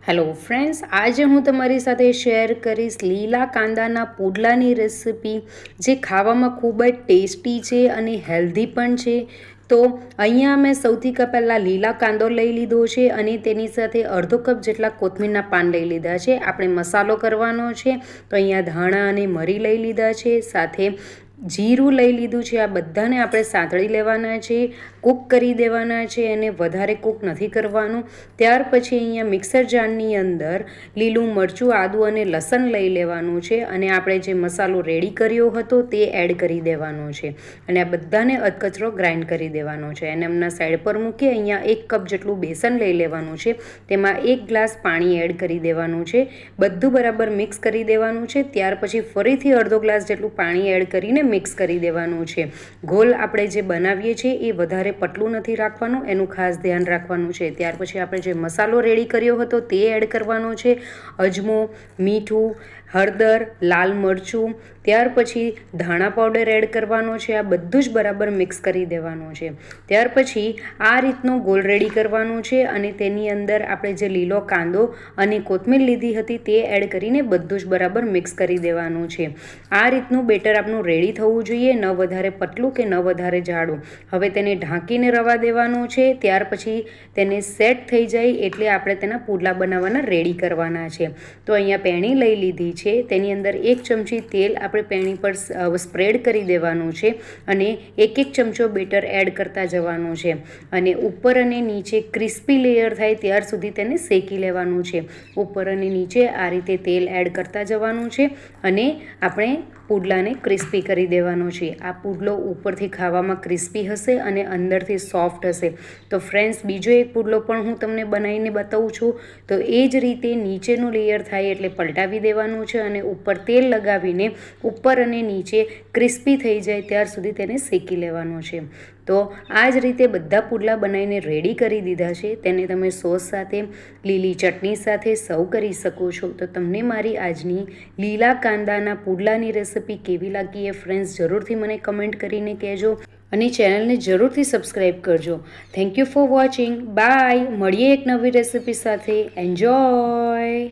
Hello friends, આજે હું તમારી સાથે શેર કરીશ લીલા કાંદાના પુડલાની રેસિપી, જે ખાવામાં ખૂબ જ ટેસ્ટી છે અને હેલ્ધી પણ છે. તો અહીંયા મેં સૌથી પહેલાં લીલા કાંદો લઈ લીધો છે અને તેની સાથે અડધો કપ જેટલા કોથમીરના પાન લઈ લીધા છે. આપણે મસાલો કરવાનો છે, તો અહીંયા ધાણા અને મરી લઈ લીધા છે, સાથે જીરું લઈ લીધું છે. આ બધાને આપણે સાંતળી લેવાના છે, કૂક કરી દેવાના છે અને વધારે કૂક નથી કરવાનું. ત્યાર પછી અહીંયા મિક્સર જારની અંદર લીલું મરચું, આદું અને લસણ લઈ લેવાનું છે અને આપણે જે મસાલો રેડી કર્યો હતો તે એડ કરી દેવાનો છે અને આ બધાને અધકચરો ગ્રાઇન્ડ કરી દેવાનો છે. અને એમના સાઈડ પર મૂકી અહીંયા 1 કપ જેટલું બેસન લઈ લેવાનું છે, તેમાં 1 ગ્લાસ પાણી એડ કરી દેવાનું છે, બધું બરાબર મિક્સ કરી દેવાનું છે. ત્યાર પછી ફરીથી અડધો ગ્લાસ જેટલું પાણી એડ કરીને મિક્સ કરી દેવાનું છે. ઘોલ આપણે જે બનાવીએ છીએ એ વધારે પતલું નથી રાખવાનું, એનું ખાસ ધ્યાન રાખવાનું છે. ત્યાર પછી આપણે જે મસાલો રેડી કર્યો હતો તે એડ કરવાનો છે, અજમો, મીઠું, હળદર, લાલ મરચું, ત્યાર પછી ધાણા પાવડર એડ કરવાનો છે. આ બધું જ બરાબર મિક્સ કરી દેવાનું છે. ત્યાર પછી આ રીતનો ગોળ રેડી કરવાનું છે અને તેની અંદર આપણે જે લીલો કાંદો અને કોથમીર લીધી હતી તે એડ કરીને બધું જ બરાબર મિક્સ કરી દેવાનું છે. આ રીતનું બેટર આપણું રેડી થવું જોઈએ, ન વધારે પતલું કે ન વધારે જાડું. હવે તેને ઢાંકીને રવા દેવાનું છે. ત્યાર પછી તેને સેટ થઈ જાય એટલે આપણે તેના પુડલા બનાવવાના રેડી કરવાના છે. તો અહીંયા પેણી લઈ લીધી છે, તેની અંદર 1 ચમચી તેલ આપણે પેણી પર સ્પ્રેડ કરી દેવાનું છે અને 1 ચમચો બેટર એડ કરતા જવાનું છે અને ઉપર અને નીચે ક્રિસ્પી લેયર થાય ત્યાર સુધી તેને શેકી લેવાનું છે. ઉપર અને નીચે આ રીતે તેલ એડ કરતા જવાનું છે અને આપણે પુડલાને ક્રિસ્પી કરી દેવાનો છે. આ પુડલો ઉપરથી ખાવામાં ક્રિસ્પી હશે અને અંદરથી સોફ્ટ હશે. તો ફ્રેન્ડ્સ, બીજો એક પુડલો પણ હું તમને બનાવીને બતાવું છું. તો એ જ રીતે નીચેનું લેયર થાય એટલે પલટાવી દેવાનું છે અને ઉપર તેલ લગાવીને ઉપર અને નીચે ક્રિસ્પી થઈ જાય ત્યાર સુધી તેને શેકી લેવાનું છે. તો આ જ રીતે બધા પુડલા બનાવીને રેડી કરી દીધા છે. તેને તમે સોસ સાથે, લીલી ચટણી સાથે સર્વ કરી શકો છો. તો તમને મારી આજની લીલા કાંદાના પુડલાની રેસિપી કેવી લાગી એ ફ્રેન્ડ્સ જરૂરથી મને કમેન્ટ કરીને કહેજો અને ચેનલને જરૂરથી સબસ્ક્રાઈબ કરજો. Thank you for watching. Bye. મળીએ એક નવી રેસિપી સાથે. એન્જોય.